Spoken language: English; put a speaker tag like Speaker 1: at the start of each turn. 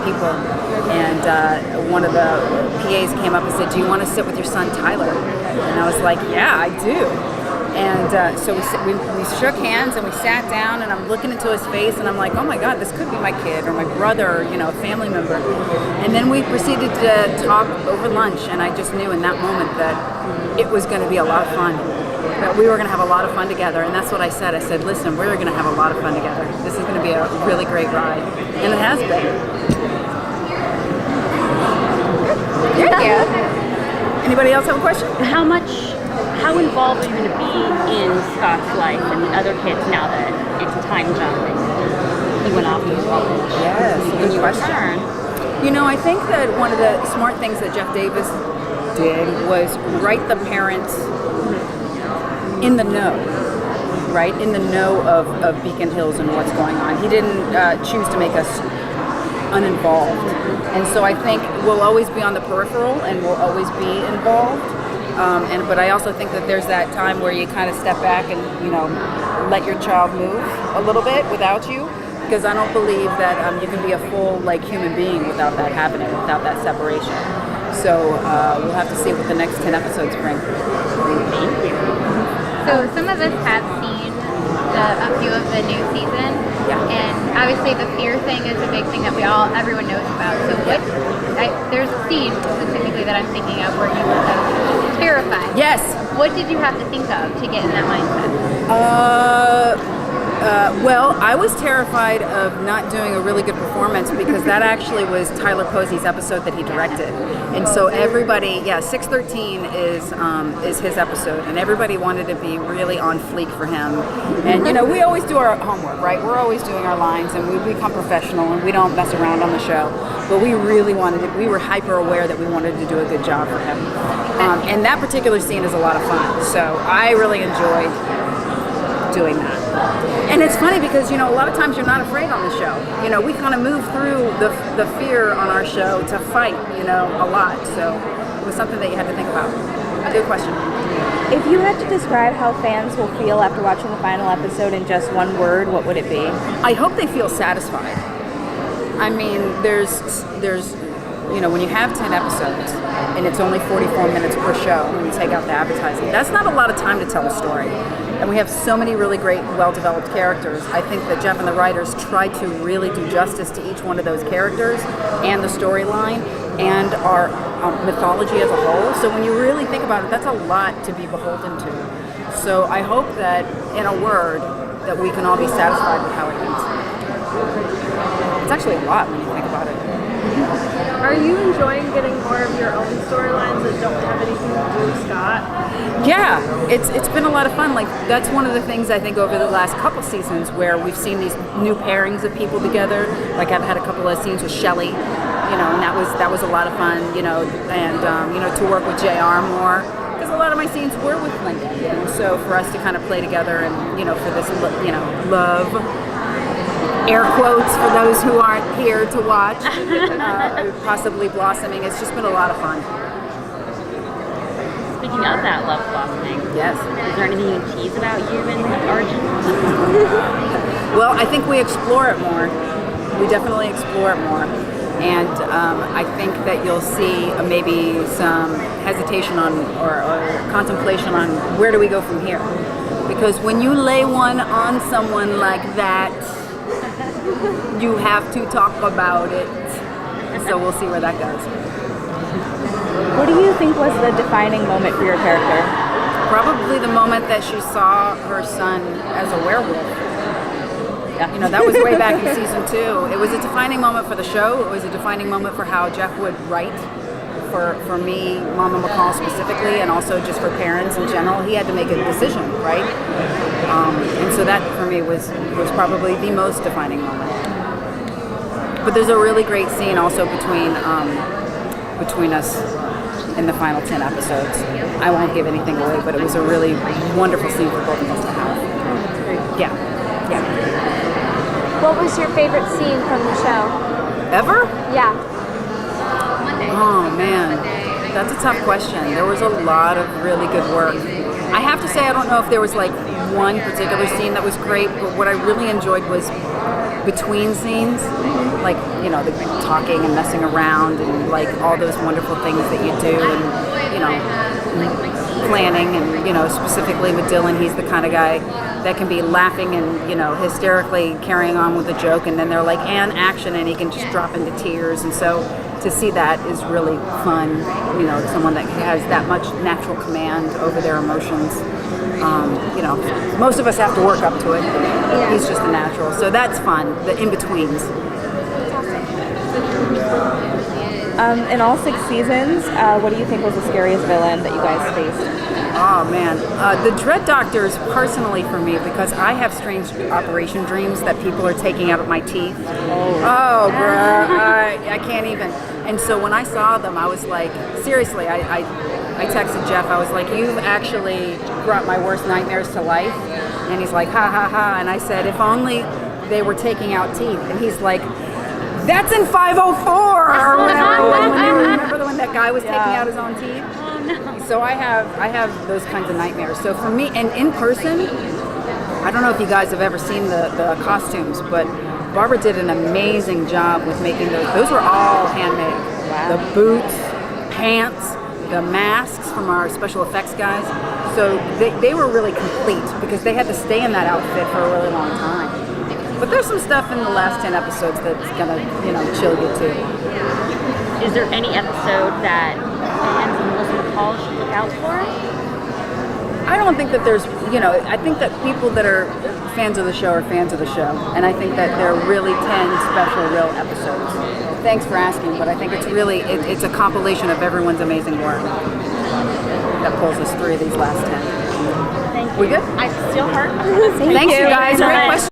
Speaker 1: people. And one of the PAs came up and said, "Do you want to sit with your son Tyler?" And I was like, "Yeah, I do." And so we shook hands and we sat down, and I'm looking into his face, and I'm like, "Oh my God, this could be my kid or my brother, or, you know, a family member." And then we proceeded to talk over lunch, and I just knew in that moment that it was going to be a lot of fun. That we were going to have a lot of fun together, and that's what I said. I said, "Listen, we're going to have a lot of fun together. This is going to be a really great ride," and it has been. Yeah. Anybody else have a question?
Speaker 2: How involved are you going to be in Scott's life and the other kids now that it's a time jump and he went off to college?
Speaker 1: Yes, good question.
Speaker 2: Return?
Speaker 1: You know, I think that one of the smart things that Jeff Davis did was write the parents in the know, right? In the know of Beacon Hills and what's going on. He didn't choose to make us uninvolved. And so I think we'll always be on the peripheral and we'll always be involved. But I also think that there's that time where you kind of step back and, you know, let your child move a little bit without you. Because I don't believe that you can be a full, like, human being without that happening, without that separation. So we'll have to see what the next 10 episodes bring.
Speaker 2: Thank you.
Speaker 3: So some of us have seen a few of the new season, and obviously the fear thing is a big thing that everyone knows about. So there's a scene specifically that I'm thinking of where you were terrified.
Speaker 1: Yes.
Speaker 3: What did you have to think of to get in that mindset?
Speaker 1: Well, I was terrified of not doing a really good performance because that actually was Tyler Posey's episode that he directed. And so everybody, 613 is his episode, and everybody wanted to be really on fleek for him. And, you know, we always do our homework, right? We're always doing our lines, and we become professional, and we don't mess around on the show. But we really we were hyper aware that we wanted to do a good job for him. And that particular scene is a lot of fun. So I really enjoyed doing that. And it's funny because, you know, a lot of times you're not afraid on the show. You know, we kind of move through the fear on our show to fight, you know, a lot. So it was something that you had to think about. A good question.
Speaker 4: If you had to describe how fans will feel after watching the final episode in just one word, what would it be?
Speaker 1: I hope they feel satisfied. I mean, there's you know, when you have 10 episodes and it's only 44 minutes per show when you take out the advertising, that's not a lot of time to tell a story. And we have so many really great, well-developed characters. I think that Jeff and the writers tried to really do justice to each one of those characters and the storyline and our mythology as a whole. So when you really think about it, that's a lot to be beholden to. So I hope that, in a word, that we can all be satisfied with how it ends. It's actually a lot when you think about it.
Speaker 5: Are you enjoying getting more of your own storylines that don't have anything to do with Scott?
Speaker 1: Yeah, it's been a lot of fun. Like, that's one of the things I think over the last couple seasons where we've seen these new pairings of people together. Like, I've had a couple of scenes with Shelley, you know, and that was a lot of fun, you know, and you know, to work with JR more. Because a lot of my scenes were with Linda, and so for us to kind of play together and, you know, for this, you know, love, air quotes for those who aren't here to watch, possibly blossoming. It's just been a lot of fun.
Speaker 2: Speaking of that love blossoming,
Speaker 1: yes.
Speaker 2: Is there anything you can tease about you and Arjun?
Speaker 1: Well, I think we explore it more. We definitely explore it more. And I think that you'll see maybe some hesitation on or contemplation on where do we go from here. Because when you lay one on someone like that, you have to talk about it. So we'll see where that goes.
Speaker 4: What do you think was the defining moment for your character?
Speaker 1: Probably the moment that she saw her son as a werewolf. You know, that was way back in season 2. It was a defining moment for the show. It was a defining moment for how Jeff would write for me, Mama McCall specifically, and also just for parents in general. He had to make a decision, right? And so that for me was probably the most defining moment. But there's a really great scene also between us in the final 10 episodes. I won't give anything away, but it was a really wonderful scene for both of us to have. Yeah.
Speaker 6: What was your favorite scene from the show?
Speaker 1: Ever?
Speaker 6: Yeah.
Speaker 1: Oh man, that's a tough question. There was a lot of really good work. I have to say, I don't know if there was like one particular scene that was great, but what I really enjoyed was between scenes, like, you know, the talking and messing around and like all those wonderful things that you do, and, you know, planning, and, you know, specifically with Dylan, he's the kind of guy that can be laughing and, you know, hysterically carrying on with a joke, and then they're like, and action, and he can just drop into tears. And so to see that is really fun, you know, someone that has that much natural command over their emotions. You know, most of us have to work up to it, but he's just a natural. So that's fun, the in-betweens.
Speaker 4: In all 6 seasons, what do you think was the scariest villain that you guys faced?
Speaker 1: Oh man, the Dread Doctors personally for me, because I have strange operation dreams that people are taking out of my teeth. Oh, bruh, I can't even. And so when I saw them, I was like, seriously, I texted Jeff. I was like, you've actually brought my worst nightmares to life. And he's like, ha ha ha. And I said, if only they were taking out teeth. And he's like, that's in 504 or whatever. Remember when that guy was taking out his own teeth? So I have those kinds of nightmares. So for me, and in person, I don't know if you guys have ever seen the costumes, but Barbara did an amazing job with making those. Those were all handmade. Wow. The boots, pants, the masks from our special effects guys. So they were really complete because they had to stay in that outfit for a really long time. But there's some stuff in the last 10 episodes that's gonna, you know, chill you too.
Speaker 2: Is there any episode that fans of Melissa McCall should look out for?
Speaker 1: I don't think that there's, you know, I think that people that are fans of the show are fans of the show. And I think that there are really 10 special real episodes. Thanks for asking, but I think it's really, it's a compilation of everyone's amazing work that pulls us through these last 10.
Speaker 2: Thank you.
Speaker 1: We good?
Speaker 2: I still hurt.
Speaker 1: Thanks, you guys. Great question.